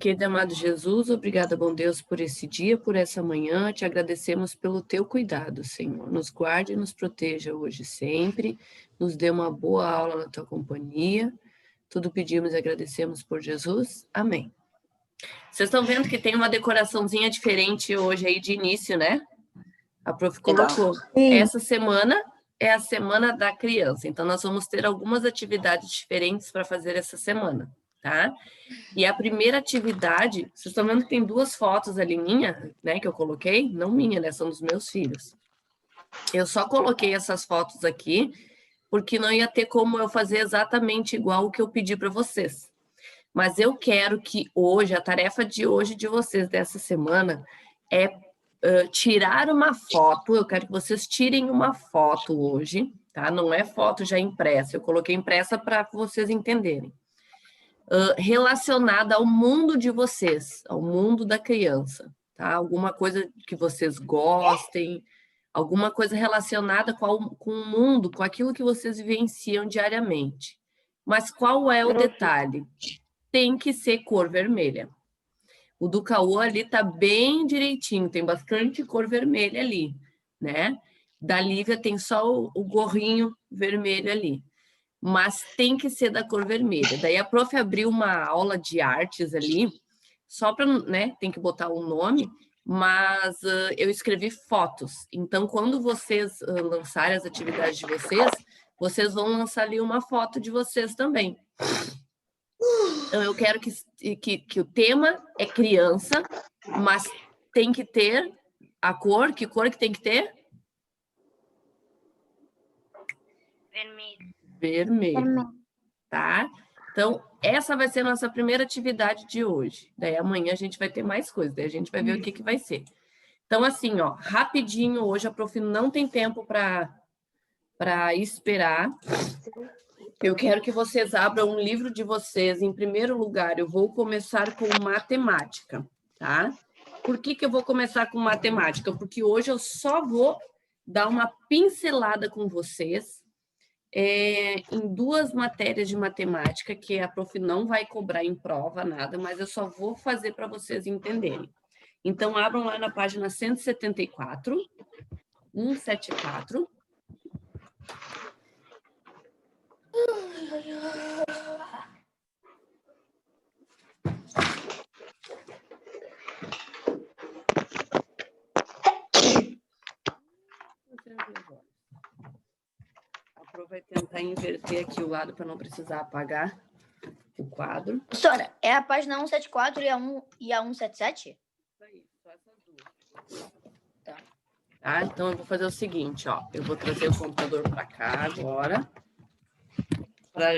Querido amado Jesus, obrigada, bom Deus, por esse dia, por essa manhã. Te agradecemos pelo teu cuidado, Senhor. Nos guarde e nos proteja hoje e sempre. Nos dê uma boa aula na tua companhia. Tudo pedimos e agradecemos por Jesus. Amém. Vocês estão vendo que tem uma decoraçãozinha diferente hoje aí de início, né? A prof colocou. Essa semana é a semana da criança. Então, nós vamos ter algumas atividades diferentes para fazer essa semana, tá? E a primeira atividade, vocês estão vendo que tem duas fotos ali minha, né, que eu coloquei? Não minha, né, são dos meus filhos. Eu só coloquei essas fotos aqui, porque não ia ter como eu fazer exatamente igual o que eu pedi para vocês. Mas eu quero que hoje, a tarefa de hoje de vocês, dessa semana, é tirar uma foto. Eu quero que vocês tirem uma foto hoje, tá? Não é foto já impressa, eu coloquei impressa para vocês entenderem. Relacionada ao mundo de vocês, ao mundo da criança, tá? Alguma coisa que vocês gostem, alguma coisa relacionada com o mundo, com aquilo que vocês vivenciam diariamente. Mas qual é o detalhe? Tem que ser cor vermelha. O do Cauã ali tá bem direitinho, tem bastante cor vermelha ali, né? Da Lívia tem só o gorrinho vermelho ali. Mas tem que ser da cor vermelha. Daí a prof abriu uma aula de artes ali, só para, né, tem que botar o nome, mas eu escrevi fotos. Então, quando vocês lançarem as atividades de vocês, vocês vão lançar ali uma foto de vocês também. Então, eu quero que o tema é criança, mas tem que ter a cor. Que cor que tem que ter? Vermelho. Tá? Então, essa vai ser a nossa primeira atividade de hoje. Daí amanhã a gente vai ter mais coisas, daí a gente vai ver o que vai ser. Então, assim, ó, rapidinho, hoje a prof não tem tempo para esperar. Eu quero que vocês abram um livro de vocês. Em primeiro lugar, eu vou começar com matemática, tá? Por que eu vou começar com matemática? Porque hoje eu só vou dar uma pincelada com vocês em duas matérias de matemática, que a prof não vai cobrar em prova nada, mas eu só vou fazer para vocês entenderem. Então, abram lá na página 174, 174. A prof vai tentar inverter aqui o lado para não precisar apagar o quadro. Professora, é a página 174 e a 177? Isso aí, só essas duas. Tá, então eu vou fazer o seguinte, ó. Eu vou trazer o computador para cá agora, para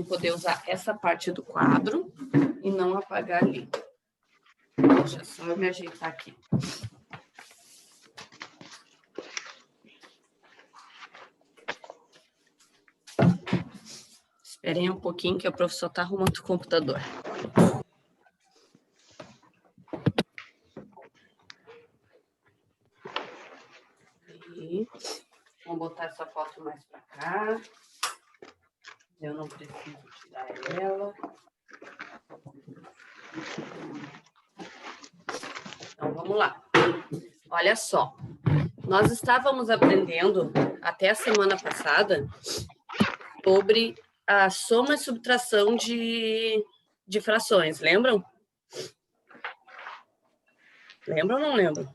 poder usar essa parte do quadro e não apagar ali. Deixa só eu me ajeitar aqui. Esperem um pouquinho que o professor está arrumando o computador. E vamos botar essa foto mais para cá. Eu não preciso tirar ela. Então, vamos lá. Olha só. Nós estávamos aprendendo, até a semana passada, sobre a soma e subtração de frações, lembram? Lembram ou não lembram?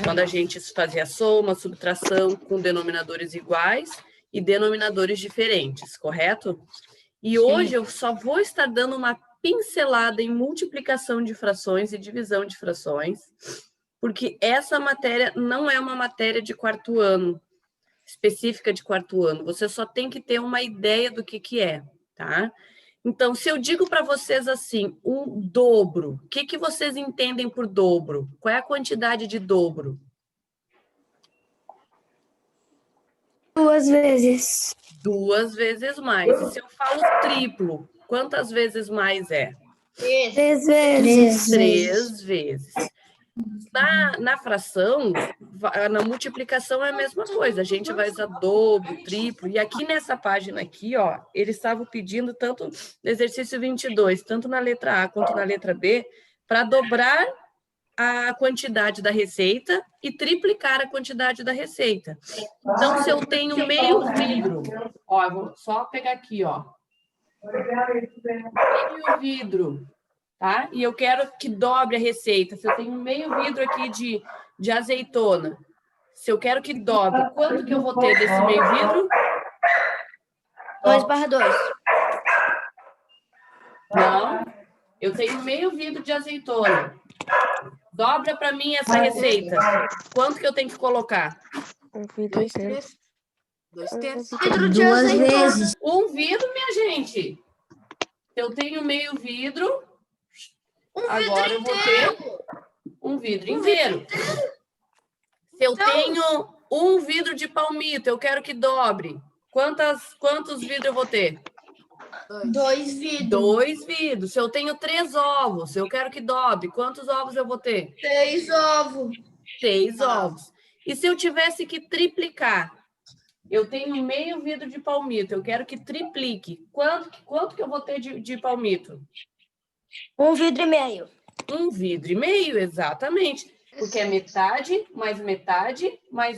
Quando a gente fazia soma, subtração com denominadores iguais e denominadores diferentes, correto? E hoje eu só vou estar dando uma pincelada em multiplicação de frações e divisão de frações, porque essa matéria não é uma matéria de quarto ano, específica de quarto ano. Você só tem que ter uma ideia do que é, tá? Então, se eu digo para vocês assim, um dobro, o que vocês entendem por dobro? Qual é a quantidade de dobro? 2 vezes. 2 vezes mais. E se eu falo triplo, quantas vezes mais é? 3 vezes. 3 vezes. Na fração, na multiplicação é a mesma coisa. A gente vai usar dobro, triplo. E aqui nessa página aqui, ó, eles estavam pedindo tanto no exercício 22, tanto na letra A quanto na letra B, para dobrar a quantidade da receita e triplicar a quantidade da receita. Então, se eu tenho meio vidro, ó, eu vou só pegar aqui, ó. Meio vidro, tá? E eu quero que dobre a receita. Se eu tenho meio vidro aqui de azeitona, se eu quero que dobre, quanto que eu vou ter desse meio vidro? 2/2. Não, eu tenho meio vidro de azeitona. Dobra para mim essa receita. Quanto que eu tenho que colocar? 2 terços. 2 terços. Vidro de Duas azeitona. vezes. Um vidro, minha gente. Se eu tenho meio vidro, agora eu vou ter um vidro inteiro. Se eu tenho um vidro de palmito, eu quero que dobre. Quantos vidros eu vou ter? 2 vidros. 2 vidros. Se eu tenho 3 ovos, eu quero que dobre. Quantos ovos eu vou ter? 6 ovos. 6 ovos. E se eu tivesse que triplicar? Eu tenho meio vidro de palmito, eu quero que triplique. Quanto que eu vou ter de palmito? 1 vidro e meio. 1 vidro e meio, exatamente. Porque é metade, mais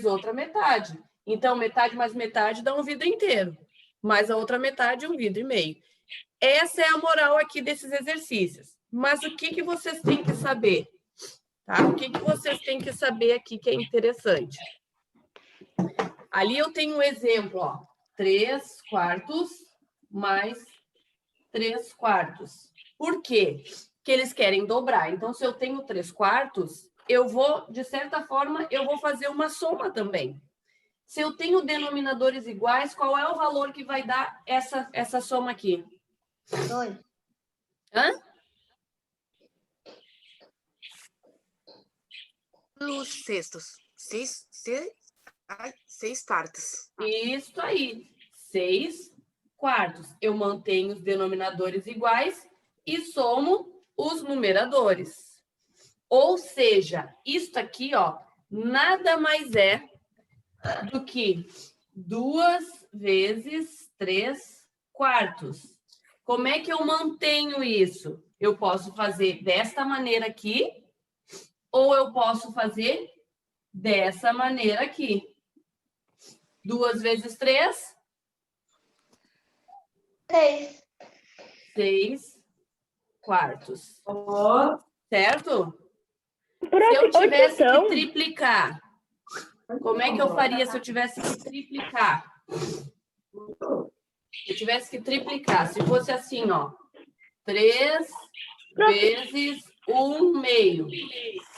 outra metade. Então, metade mais metade dá um vidro inteiro. Mais a outra metade, 1 vidro e meio. Essa é a moral aqui desses exercícios. Mas o que vocês têm que saber? Tá? O que vocês têm que saber aqui que é interessante? Ali eu tenho um exemplo, ó. 3 quartos mais 3 quartos. Por quê? Que eles querem dobrar. Então, se eu tenho 3 quartos, eu vou, de certa forma, eu vou fazer uma soma também. Se eu tenho denominadores iguais, qual é o valor que vai dar essa soma aqui? 2. Hã? Os cestos. 6 quartos. Isso aí. 6 quartos. Eu mantenho os denominadores iguais e somo os numeradores. Ou seja, isto aqui, ó, nada mais é do que 2 vezes 3 quartos. Como é que eu mantenho isso? Eu posso fazer desta maneira aqui, ou eu posso fazer dessa maneira aqui. 2 vezes 3? 6. 6 quartos. Certo? Se Por eu tivesse que opção, triplicar, como é que eu faria se eu tivesse que triplicar? Se eu tivesse que triplicar, se fosse assim, ó. 3 vezes 1 meio.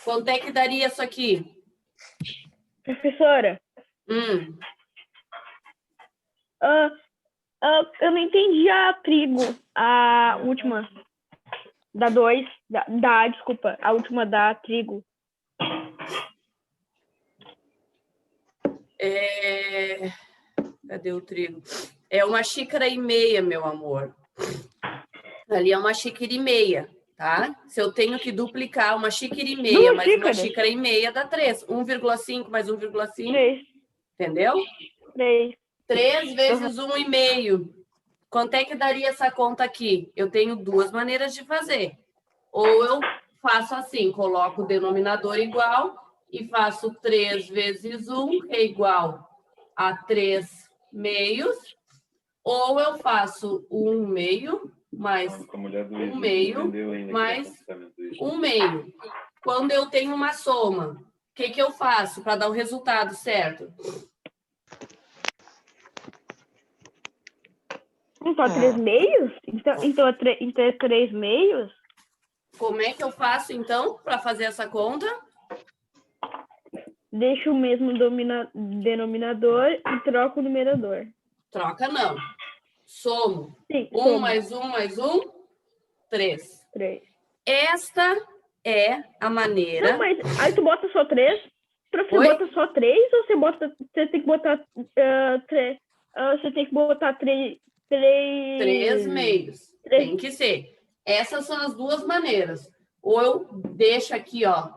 Quanto é que daria isso aqui? professora, eu não entendi a trigo, a última da 2, desculpa, a última da trigo. Cadê o trigo? É 1,5 xícaras, meu amor. Ali é 1,5 xícaras, tá? Se eu tenho que duplicar 1,5 xícaras mais 1,5 xícaras dá 3. 1,5 mais 1,5. 3. Entendeu? 3. 3 vezes 1,5. Quanto é que daria essa conta aqui? Eu tenho 2 maneiras de fazer. Ou eu faço assim, coloco o denominador igual e faço 3 vezes 1, que é igual a 3 meios. Ou eu faço 1 meio mais 1 meio mais 1 meio. Quando eu tenho uma soma, o que eu faço para dar o resultado certo? Só 3 meios? Então é 3 meios? Como é que eu faço, então, para fazer essa conta? Deixo o mesmo denominador e troco o numerador. Troca não. Somo. Sim, 1 mais 1 mais 1, 3. 3. Esta é a maneira... Não, mas aí tu bota só 3? Você Oi? bota só 3 ou você tem que botar 3? Você tem que botar 3... 3 meios. Tem que ser. Essas são as duas maneiras. Ou eu deixo aqui, ó,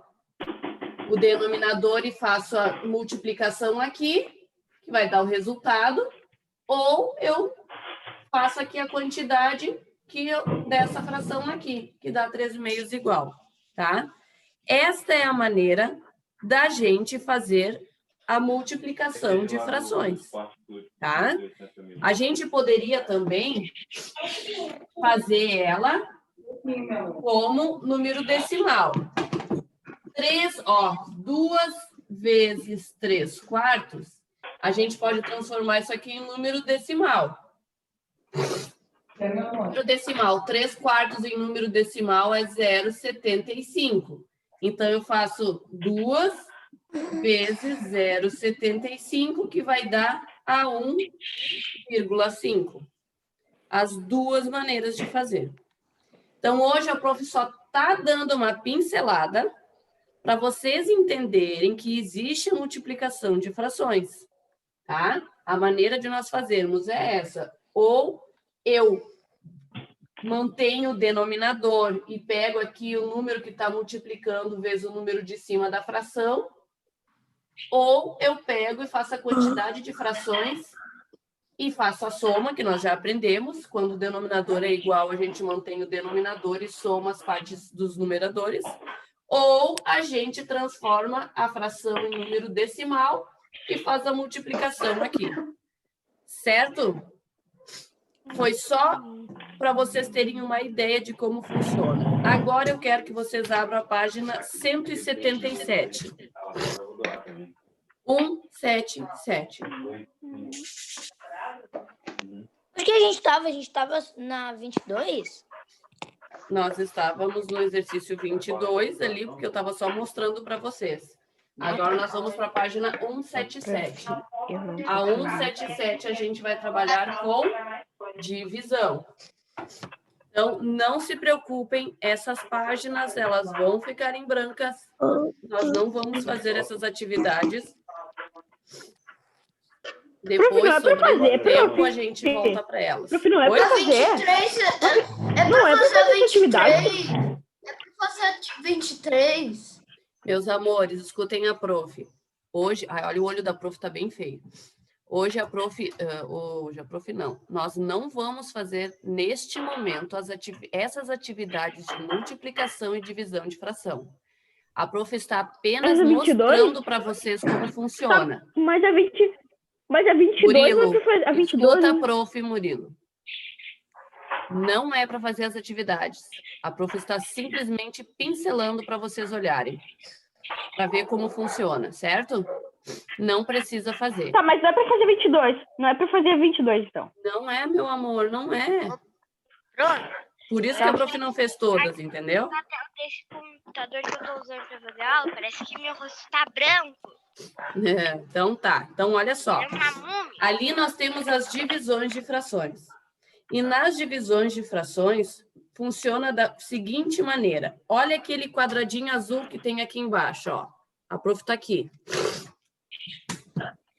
o denominador e faço a multiplicação aqui, que vai dar o resultado, ou eu faço aqui a quantidade dessa fração aqui, que dá 3/2 igual, tá? Esta é a maneira da gente fazer a multiplicação de frações, tá? A gente poderia também fazer ela como número decimal. 2 vezes 3/4, a gente pode transformar isso aqui em número decimal. Número decimal, 3/4 em número decimal é 0,75. Então, eu faço 2 vezes 0,75, que vai dar a 1,5. As duas maneiras de fazer. Então, hoje a prof só está dando uma pincelada para vocês entenderem que existe a multiplicação de frações, tá? A maneira de nós fazermos é essa. Ou eu mantenho o denominador e pego aqui o número que está multiplicando vezes o número de cima da fração, ou eu pego e faço a quantidade de frações e faço a soma, que nós já aprendemos. Quando o denominador é igual, a gente mantém o denominador e soma as partes dos numeradores. Ou a gente transforma a fração em número decimal e faz a multiplicação aqui. Certo? Foi só para vocês terem uma ideia de como funciona. Agora eu quero que vocês abram a página 177. 177. Onde que a gente estava? A gente estava na 22? Nós estávamos no exercício 22 ali, porque eu estava só mostrando para vocês. Agora nós vamos para a página 177. A 177 a gente vai trabalhar com divisão. Então, não se preocupem, essas páginas, elas vão ficar em brancas. Nós não vamos fazer essas atividades. Depois, sobrando tempo, a gente volta para elas. Prof, não é para fazer. 23 Não é para fazer atividade. É para fazer 23. Meus amores, escutem a prof. Hoje, olha, o olho da prof está bem feio. Hoje a prof não. Nós não vamos fazer, neste momento, essas atividades de multiplicação e divisão de fração. A prof está apenas mostrando para vocês como funciona. Mas a 22 Murilo, não é para fazer. A 22. Escuta a prof, Murilo. Não é para fazer as atividades. A prof está simplesmente pincelando para vocês olharem. Para ver como funciona, certo? Não precisa fazer. Tá, mas não é para fazer 22. Não é para fazer 22, então. Não é, meu amor, não é. Pronto. Por isso que a prof não fez todas, entendeu? Na tela desse computador que eu tô usando para fazer aula, parece que meu rosto tá branco. É, então tá. Então, olha só. É uma múmia. Ali nós temos as divisões de frações. E nas divisões de frações, funciona da seguinte maneira. Olha aquele quadradinho azul que tem aqui embaixo, ó. A prof tá aqui.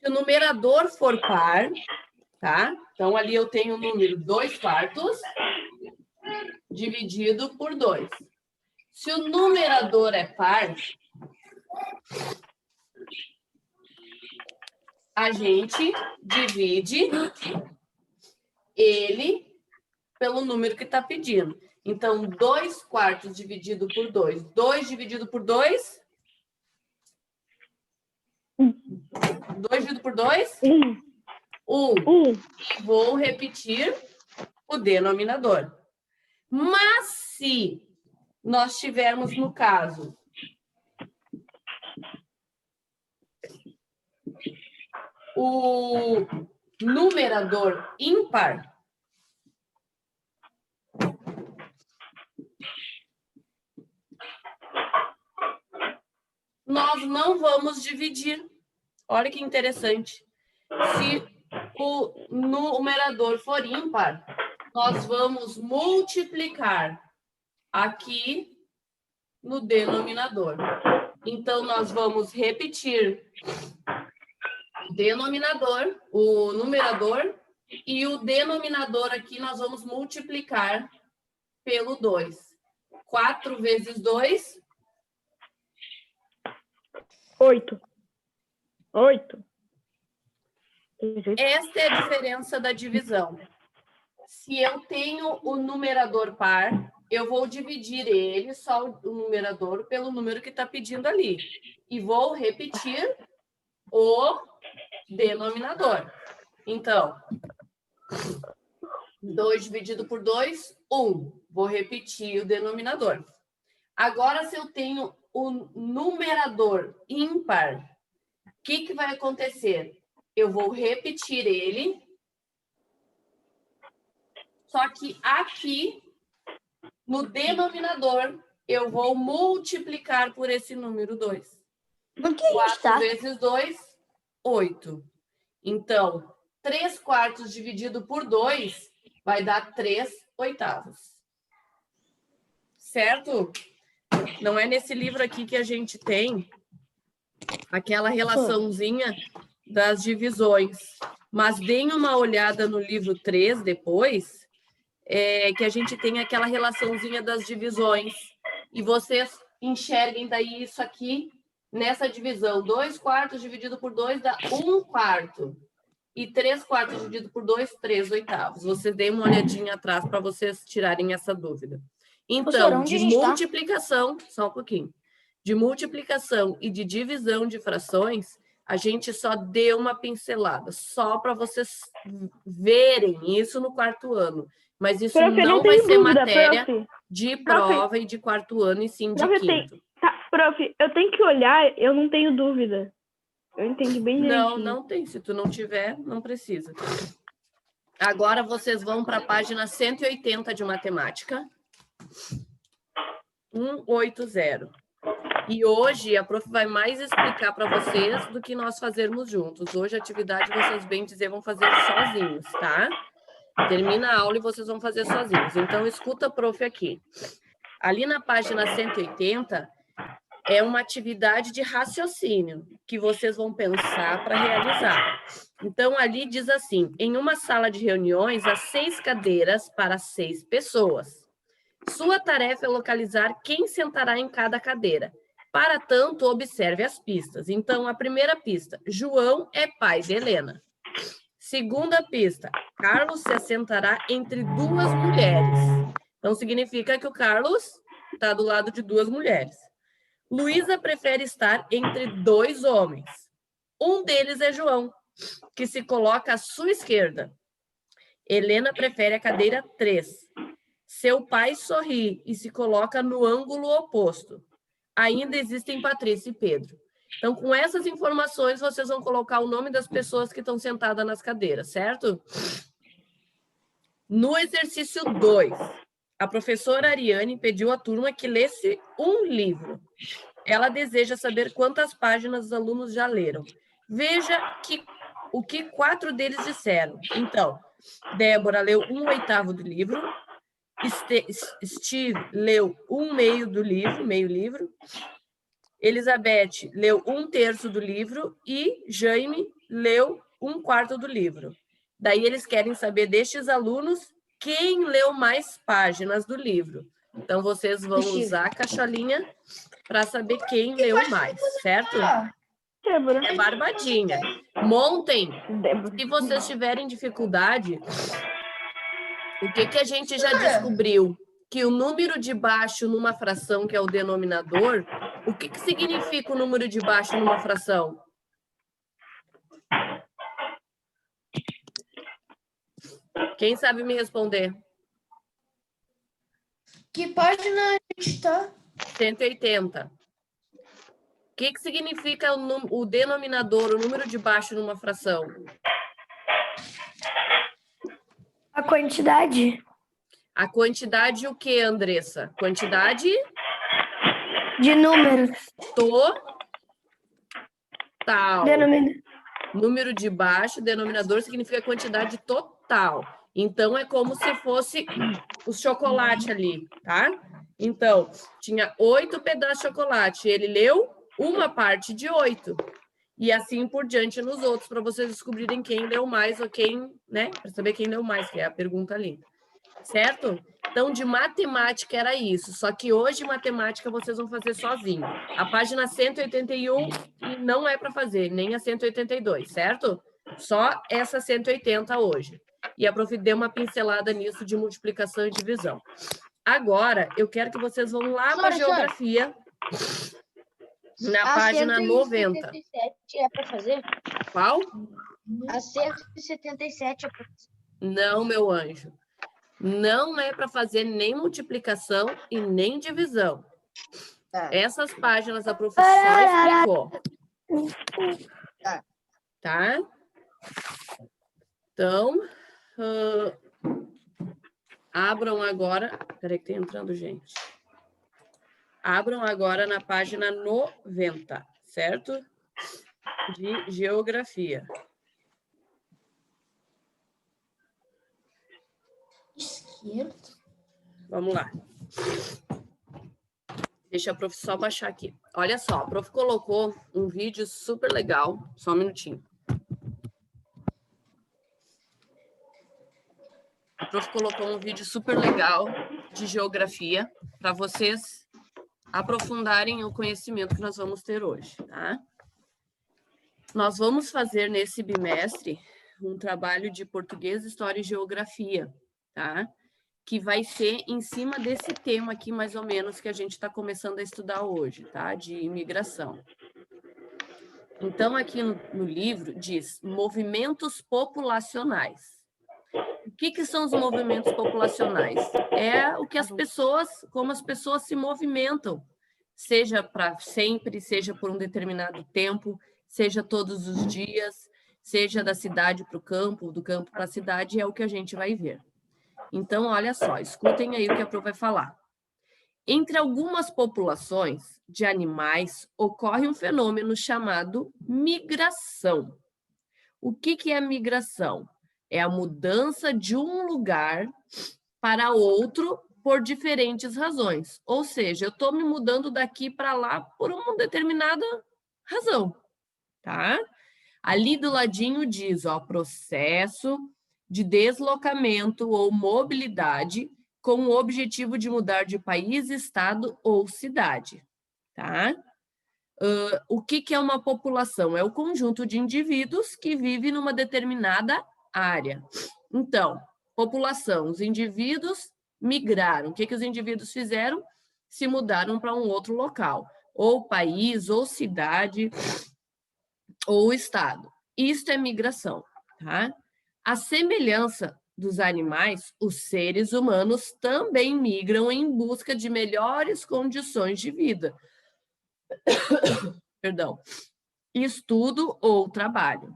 Se o numerador for par, tá? Então, ali eu tenho o número 2/4 dividido por 2. Se o numerador é par, a gente divide ele pelo número que está pedindo. Então, 2/4 dividido por 2. 2 dividido por 2? 2 dividido por 2? 1. E vou repetir o denominador. Mas se nós tivermos, no caso, o numerador ímpar, nós não vamos dividir. Olha que interessante. Se o numerador for ímpar, nós vamos multiplicar aqui no denominador. Então, nós vamos repetir o denominador, o numerador, e o denominador aqui nós vamos multiplicar pelo 2. 4 vezes 2... 8. Esta é a diferença da divisão. Se eu tenho o numerador par, eu vou dividir ele, só o numerador, pelo número que está pedindo ali. E vou repetir o denominador. Então, 2 dividido por 2, 1. Vou repetir o denominador. Agora, se eu tenho o numerador ímpar, o que vai acontecer? Eu vou repetir ele, só que aqui, no denominador, eu vou multiplicar por esse número 2. Por que 4 está? vezes 2, 8. Então, 3/4 dividido por 2 vai dar 3/8. Certo? Não é nesse livro aqui que a gente tem aquela relaçãozinha das divisões. Mas deem uma olhada no livro 3 depois, que a gente tem aquela relaçãozinha das divisões. E vocês enxerguem daí isso aqui nessa divisão. 2/4 dividido por 2 dá 1/4. E 3/4 dividido por 2, 3/8. Vocês deem uma olhadinha atrás para vocês tirarem essa dúvida. Então, onde de a gente tá? multiplicação, só um pouquinho, de multiplicação e de divisão de frações, a gente só deu uma pincelada, só para vocês verem isso no 4º ano. Mas isso Prof, eu não não vai tenho ser dúvida, matéria prof. de prova e de 4º ano, e sim de Prof, 5º. Tá, prof, eu tenho que olhar, eu não tenho dúvida. Eu entendi bem direitinho. Não tem. Se tu não tiver, não precisa. Agora vocês vão para a página 180 de matemática. 180. E hoje a prof vai mais explicar para vocês do que nós fazermos juntos. Hoje a atividade, vocês bem dizer, vão fazer sozinhos, tá? Termina a aula e vocês vão fazer sozinhos. Então, escuta a prof aqui. Ali na página 180, é uma atividade de raciocínio que vocês vão pensar para realizar. Então, ali diz assim, em uma sala de reuniões, há 6 cadeiras para 6 pessoas. Sua tarefa é localizar quem sentará em cada cadeira. Para tanto, observe as pistas. Então, a primeira pista, João é pai de Helena. Segunda pista, Carlos se assentará entre 2 mulheres. Então, significa que o Carlos está do lado de 2 mulheres. Luísa prefere estar entre 2 homens. Um deles é João, que se coloca à sua esquerda. Helena prefere a cadeira 3. Seu pai sorri e se coloca no ângulo oposto. Ainda existem Patrícia e Pedro. Então, com essas informações, vocês vão colocar o nome das pessoas que estão sentadas nas cadeiras, certo? No exercício 2, a professora Ariane pediu à turma que lesse um livro. Ela deseja saber quantas páginas os alunos já leram. Veja o que 4 deles disseram. Então, Débora leu 1/8 do livro, Steve leu 1/2 do livro, meio livro, Elizabeth leu 1/3 do livro e Jaime leu 1/4 do livro. Daí eles querem saber destes alunos quem leu mais páginas do livro. Então, vocês vão usar a caixolinha para saber quem leu mais, certo? Débora. É barbadinha. Montem. Débora. Se vocês tiverem dificuldade, o que a gente já descobriu? Que o número de baixo numa fração, que é o denominador, o que significa o número de baixo numa fração? Quem sabe me responder? Que página a gente está? 180. O que significa o denominador, o número de baixo numa fração? A quantidade. A quantidade o que, Andressa? Quantidade De números. total. Denominador. Número de baixo, denominador, significa quantidade total. Então, é como se fosse o chocolate ali, tá? Então, tinha 8 pedaços de chocolate. Ele leu uma parte de 8. E assim por diante nos outros, para vocês descobrirem quem leu mais ou quem, né? Para saber quem leu mais, que é a pergunta ali. Certo? Então, de matemática era isso. Só que hoje, matemática, vocês vão fazer sozinho. A página 181 não é para fazer, nem a 182, certo? Só essa 180 hoje. E a prof deu uma pincelada nisso de multiplicação e divisão. Agora, eu quero que vocês vão lá para a geografia, na página 90. A 177 é para fazer? Qual? A 177 é para fazer. Não, meu anjo. Não é para fazer nem multiplicação e nem divisão. Tá. Essas páginas a professora explicou. Tá? Então, abram agora... Peraí que tem entrando gente. Abram agora na página 90, certo? De geografia. Esquerdo. Vamos lá. Deixa a prof só baixar aqui. Olha só, a prof colocou um vídeo super legal. Só um minutinho. A prof colocou um vídeo super legal de geografia para vocês aprofundarem o conhecimento que nós vamos ter hoje, tá? Nós vamos fazer nesse bimestre um trabalho de português, história e geografia, tá? Que vai ser em cima desse tema aqui, mais ou menos, que a gente está começando a estudar hoje, tá? De imigração. Então, aqui no livro diz movimentos populacionais. O que são os movimentos populacionais? É o que as pessoas, como as pessoas se movimentam, seja para sempre, seja por um determinado tempo, seja todos os dias, seja da cidade para o campo, do campo para a cidade, é o que a gente vai ver. Então, olha só, escutem aí o que a Pro vai falar. Entre algumas populações de animais, ocorre um fenômeno chamado migração. O que é migração? É a mudança de um lugar para outro por diferentes razões. Ou seja, eu estou me mudando daqui para lá por uma determinada razão, tá? Ali do ladinho diz, ó, processo de deslocamento ou mobilidade com o objetivo de mudar de país, estado ou cidade, tá? O que é uma população? É o conjunto de indivíduos que vive numa determinada área. Então, população, os indivíduos migraram. O que os indivíduos fizeram? Se mudaram para um outro local, ou país, ou cidade, ou estado. Isto é migração, tá? A semelhança dos animais, os seres humanos também migram em busca de melhores condições de vida. Perdão. Estudo ou trabalho.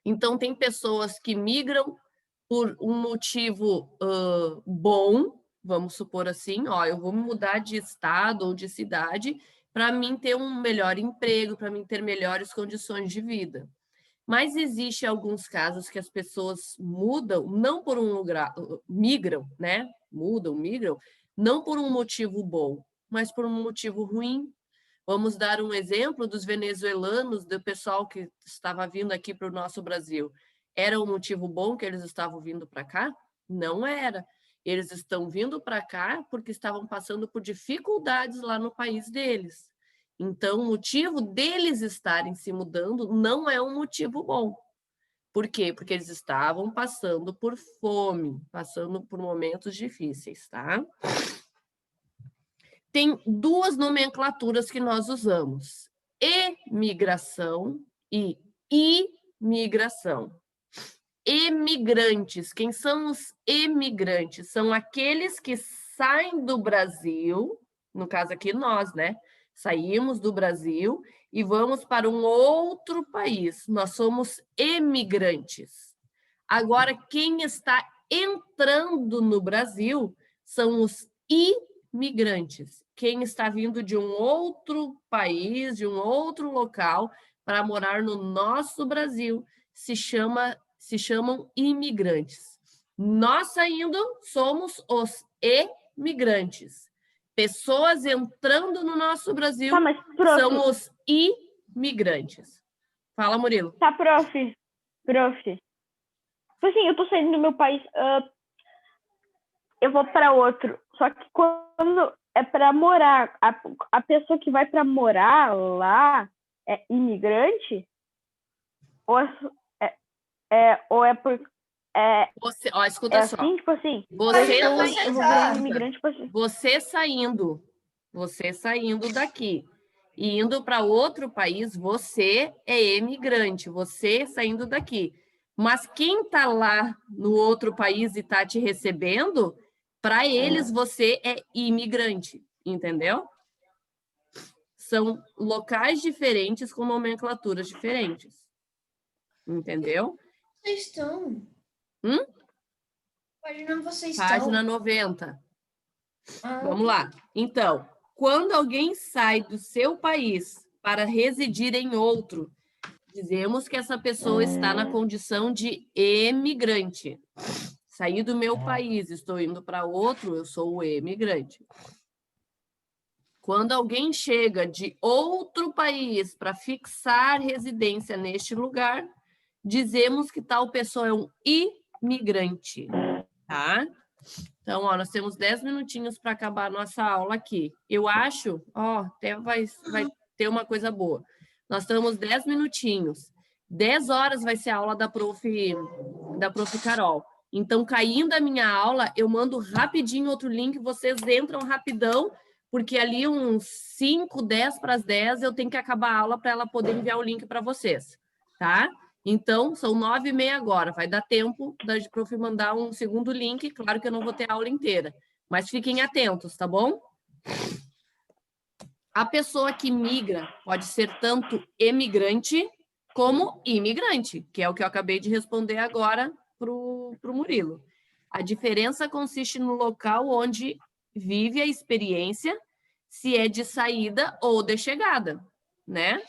Então, tem pessoas que migram por um motivo bom, vamos supor assim, ó, eu vou mudar de estado ou de cidade para mim ter um melhor emprego, para mim ter melhores condições de vida. Mas existe alguns casos que as pessoas mudam, não por um lugar, migram, né? Migram, não por um motivo bom, mas por um motivo ruim. Vamos dar um exemplo dos venezuelanos, do pessoal que estava vindo aqui para o nosso Brasil. Era um motivo bom que eles estavam vindo para cá? Não era. Eles estão vindo para cá porque estavam passando por dificuldades lá no país deles. Então, o motivo deles estarem se mudando não é um motivo bom. Por quê? Porque eles estavam passando por fome, passando por momentos difíceis, tá? Tem duas nomenclaturas que nós usamos: emigração e imigração. Emigrantes, quem são os emigrantes? São aqueles que saem do Brasil, no caso aqui nós, né? Saímos do Brasil e vamos para um outro país. Nós somos emigrantes. Agora, quem está entrando no Brasil são os imigrantes. Quem está vindo de um outro país, de um outro local, para morar no nosso Brasil, se chamam imigrantes. Nós saindo, somos os emigrantes. Pessoas entrando no nosso Brasil são os imigrantes. Fala, Murilo. Tá, prof. Tipo assim, eu tô saindo do meu país. eu vou para outro. Só que quando é para morar, a pessoa que vai para morar lá é imigrante? Ou é por. Você, ó, escuta só. Assim, tipo assim. Você, Eu vou virar imigrante, tipo assim. você saindo daqui e indo para outro país, você é imigrante, você saindo daqui. Mas quem está lá no outro país e está te recebendo, para eles você é imigrante, entendeu? São locais diferentes com nomenclaturas diferentes. Entendeu? Vocês estão? Página vocês Página estão? 90. Ah, Vamos lá. Então, quando alguém sai do seu país para residir em outro, dizemos que essa pessoa está na condição de emigrante. Saí do meu país, estou indo para outro, eu sou o emigrante. Quando alguém chega de outro país para fixar residência neste lugar, dizemos que tal pessoa é um imigrante, tá? Então, ó, nós temos 10 minutinhos para acabar a nossa aula aqui. Eu acho, ó, até vai ter uma coisa boa. Nós estamos 10 minutinhos. 10 horas vai ser a aula da prof. Carol. Então, caindo a minha aula, eu mando rapidinho outro link, vocês entram rapidão, porque ali uns 5, 10 para as 10, eu tenho que acabar a aula para ela poder enviar o link para vocês, tá? Então, são 9h30 agora, vai dar tempo da prof mandar um segundo link, claro que eu não vou ter a aula inteira, mas fiquem atentos, tá bom? A pessoa que migra pode ser tanto emigrante como imigrante, que é o que eu acabei de responder agora para o Murilo. A diferença consiste no local onde vive a experiência, se é de saída ou de chegada, né?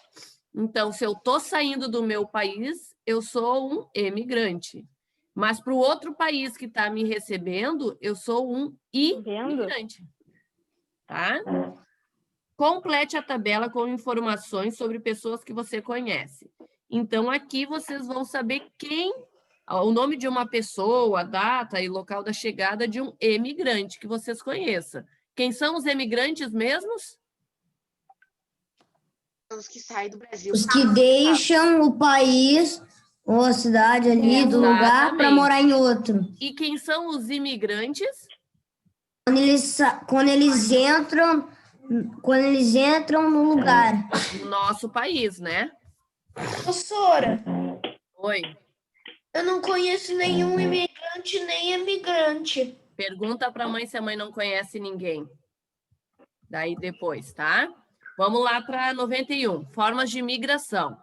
Então, se eu estou saindo do meu país, eu sou um emigrante. Mas para o outro país que está me recebendo, eu sou um imigrante. Tá? Complete a tabela com informações sobre pessoas que você conhece. Então, aqui vocês vão saber o nome de uma pessoa, a data e local da chegada de um emigrante que vocês conheçam. Quem são os emigrantes mesmos? Os que saem do Brasil. Os que deixam o país ou a cidade ali do lugar para morar em outro. E quem são os imigrantes? Quando eles entram no lugar. No nosso país, né? professora, Oi. eu não conheço nenhum imigrante nem emigrante. Pergunta para a mãe se a mãe não conhece ninguém. Daí depois, tá? Vamos lá para 91. Formas de migração.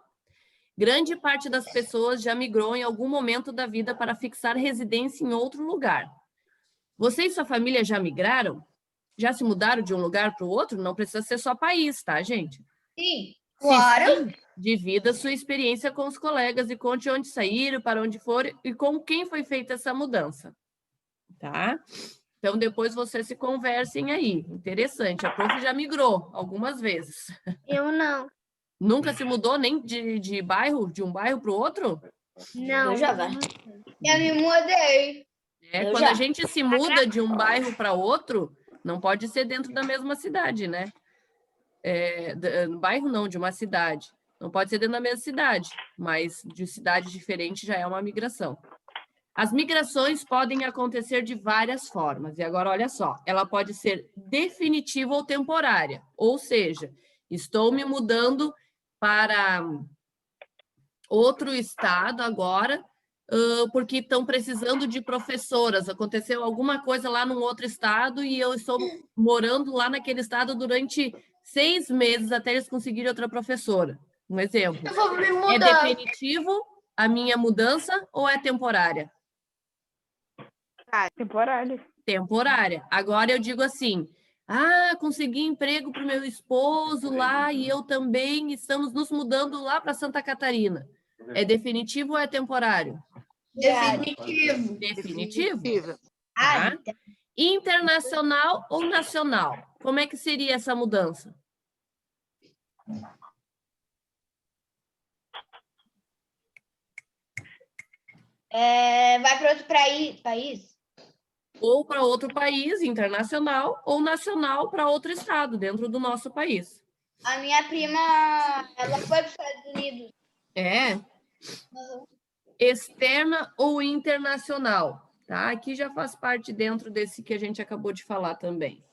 Grande parte das pessoas já migrou em algum momento da vida para fixar residência em outro lugar. Você e sua família já migraram? Já se mudaram de um lugar para o outro? Não precisa ser só país, tá, gente? Sim, claro. Sim, divida sua experiência com os colegas e conte onde saíram, para onde foram e com quem foi feita essa mudança. Tá? Então, depois vocês se conversem aí. Interessante. A prof já migrou algumas vezes. Eu não. Nunca se mudou nem de bairro, de um bairro para o outro? Não. eu já vai. Eu me mudei. Quando a gente se muda de um bairro para outro, não pode ser dentro da mesma cidade, né? Bairro não, de uma cidade. Não pode ser dentro da mesma cidade, mas de cidade diferente já é uma migração. As migrações podem acontecer de várias formas. E agora, olha só, ela pode ser definitiva ou temporária. Ou seja, estou me mudando para outro estado agora, porque estão precisando de professoras. Aconteceu alguma coisa lá num outro estado e eu estou morando lá naquele estado durante 6 meses até eles conseguirem outra professora. Um exemplo. Eu vou me mudar. É definitivo a minha mudança ou é temporária? Temporário. Temporária. Agora eu digo assim, consegui emprego para o meu esposo lá e eu também estamos nos mudando lá para Santa Catarina. É definitivo ou é temporário? Definitivo. Definitivo. Tá? Internacional ou nacional? Como é que seria essa mudança? Vai para outro país? ou para outro país, internacional, ou nacional para outro estado, dentro do nosso país. A minha prima, ela foi para os Estados Unidos. É. Externa ou internacional, tá? Aqui já faz parte dentro desse que a gente acabou de falar também.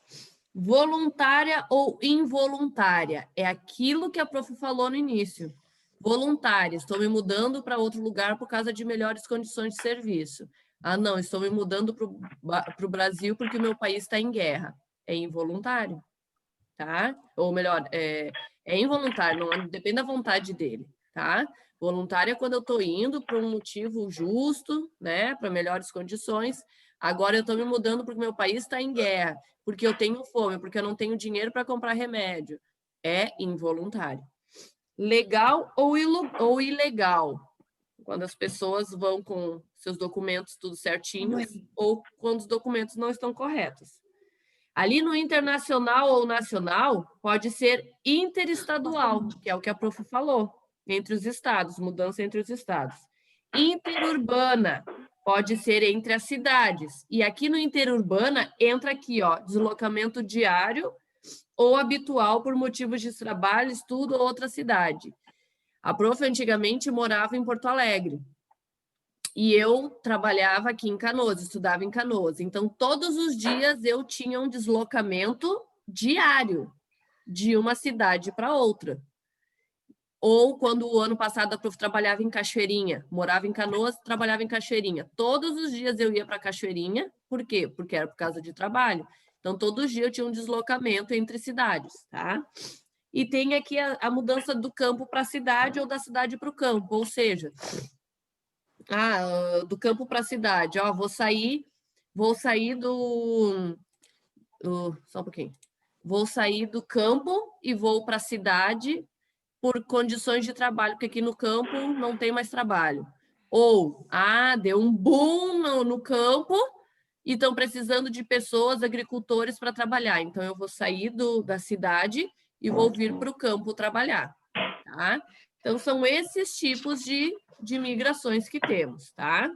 Voluntária ou involuntária, é aquilo que a prof falou no início. Voluntária, estou me mudando para outro lugar por causa de melhores condições de serviço. Ah, não, estou me mudando para o Brasil porque o meu país está em guerra. É involuntário, tá? Ou melhor, é involuntário, não depende da vontade dele, tá? Voluntária é quando eu estou indo por um motivo justo, né? Para melhores condições. Agora eu estou me mudando porque meu país está em guerra, porque eu tenho fome, porque eu não tenho dinheiro para comprar remédio. É involuntário. Legal ou ilegal? Quando as pessoas vão com seus documentos tudo certinho ou quando os documentos não estão corretos. Ali no internacional ou nacional, pode ser interestadual, que é o que a prof falou, entre os estados, mudança entre os estados. Interurbana, pode ser entre as cidades. E aqui no interurbana, entra aqui, ó, deslocamento diário ou habitual por motivos de trabalho, estudo ou outra cidade. A prof antigamente morava em Porto Alegre. E eu trabalhava aqui em Canoas, estudava em Canoas. Então, todos os dias eu tinha um deslocamento diário de uma cidade para outra. Ou quando o ano passado a prof trabalhava em Cachoeirinha, morava em Canoas, trabalhava em Cachoeirinha. Todos os dias eu ia para Cachoeirinha, por quê? Porque era por causa de trabalho. Então, todo dia eu tinha um deslocamento entre cidades, tá? E tem aqui a mudança do campo para a cidade ou da cidade para o campo, ou seja, do campo para a cidade, ó, vou sair só um pouquinho. Vou sair do campo e vou para a cidade por condições de trabalho, porque aqui no campo não tem mais trabalho. Ou, deu um boom no campo e estão precisando de pessoas, agricultores, para trabalhar. Então, eu vou sair da cidade e vou vir para o campo trabalhar, tá? Então, são esses tipos de migrações que temos, tá?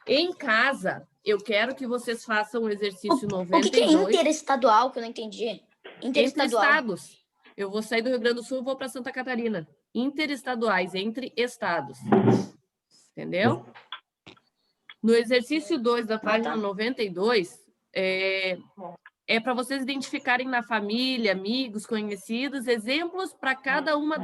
Em casa, eu quero que vocês façam o exercício 92. O que é interestadual, que eu não entendi? Interestadual. Entre estados. Eu vou sair do Rio Grande do Sul e vou para Santa Catarina. Interestaduais, entre estados. Entendeu? No exercício 2 da página 92, é para vocês identificarem na família, amigos, conhecidos, exemplos para cada uma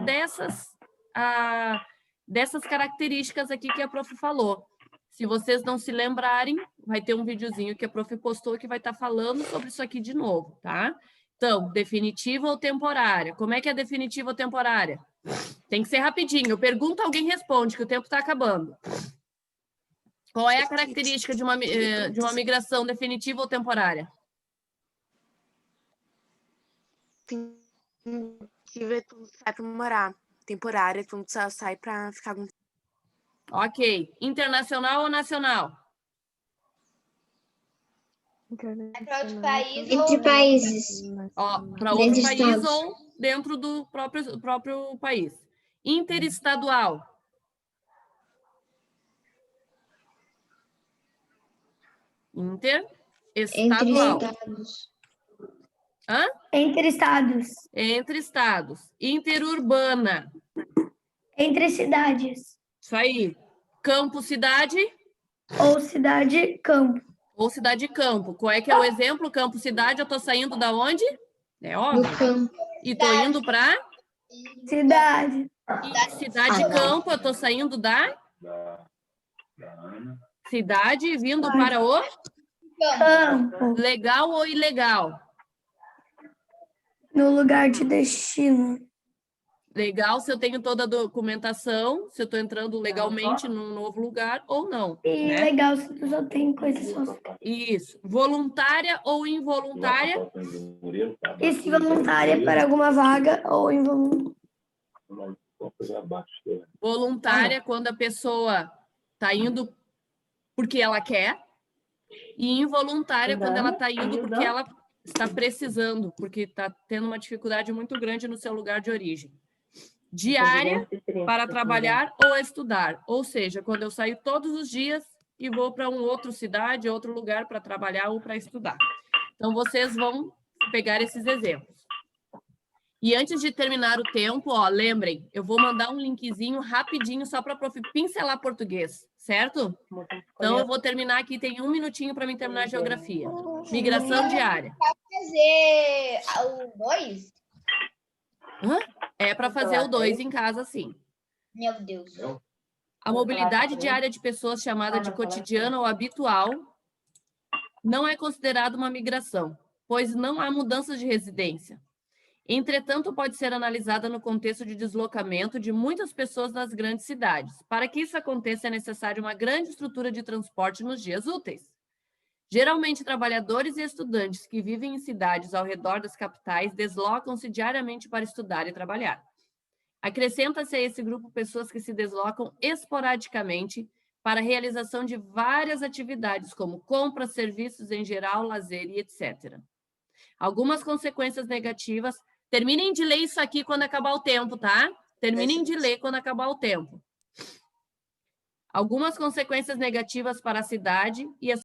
dessas características aqui que a prof falou. Se vocês não se lembrarem, vai ter um videozinho que a prof postou que vai estar falando sobre isso aqui de novo, tá? Então, definitiva ou temporária? Como é que é definitiva ou temporária? Tem que ser rapidinho. Eu pergunto, alguém responde, que o tempo está acabando. Qual é a característica de uma migração definitiva ou temporária? Definitiva é quando sai para morar. Temporária é quando sai para ficar algum. Ok. Internacional ou nacional? Para outro país Entre países. Para outro país ou dentro do próprio país. Interestadual. Interestadual. Entre estados. Hã? Entre estados. Entre estados. Interurbana. Entre cidades. Isso aí. Campo, cidade. Ou cidade, campo. Ou cidade-campo. Qual é que é o exemplo? Campo, cidade, eu estou saindo da onde? É óbvio. Do campo. E estou indo para? Cidade. Cidade-campo, eu estou saindo da? Cidade e vindo para o? Campo. Legal ou ilegal? No lugar de destino. Legal se eu tenho toda a documentação, se eu estou entrando legalmente num novo lugar ou não. E né? legal se tu só tem coisas só. Isso. Voluntária ou involuntária? E se voluntária para alguma vaga ou involuntária. Voluntária quando a pessoa está indo porque ela quer. E involuntária quando ela está indo porque ela está precisando, porque está tendo uma dificuldade muito grande no seu lugar de origem. Diária para trabalhar ou estudar. Ou seja, quando eu saio todos os dias e vou para uma outra cidade, outro lugar para trabalhar ou para estudar. Então, vocês vão pegar esses exemplos. E antes de terminar o tempo, ó, lembrem, eu vou mandar um linkzinho rapidinho só para a prof pincelar português, certo? Então, eu vou terminar aqui, tem 1 minutinho para mim terminar a geografia. Migração diária. Fazer o 2? É para fazer o 2 em casa, sim. Meu Deus. A mobilidade diária de pessoas chamada de cotidiana ou habitual não é considerada uma migração, pois não há mudanças de residência. Entretanto, pode ser analisada no contexto de deslocamento de muitas pessoas nas grandes cidades. Para que isso aconteça, é necessária uma grande estrutura de transporte nos dias úteis. Geralmente, trabalhadores e estudantes que vivem em cidades ao redor das capitais deslocam-se diariamente para estudar e trabalhar. Acrescenta-se a esse grupo pessoas que se deslocam esporadicamente para a realização de várias atividades, como compras, serviços em geral, lazer e etc. Algumas consequências negativas. Terminem de ler isso aqui quando acabar o tempo, tá? Terminem de ler quando acabar o tempo. Algumas consequências negativas para a cidade e a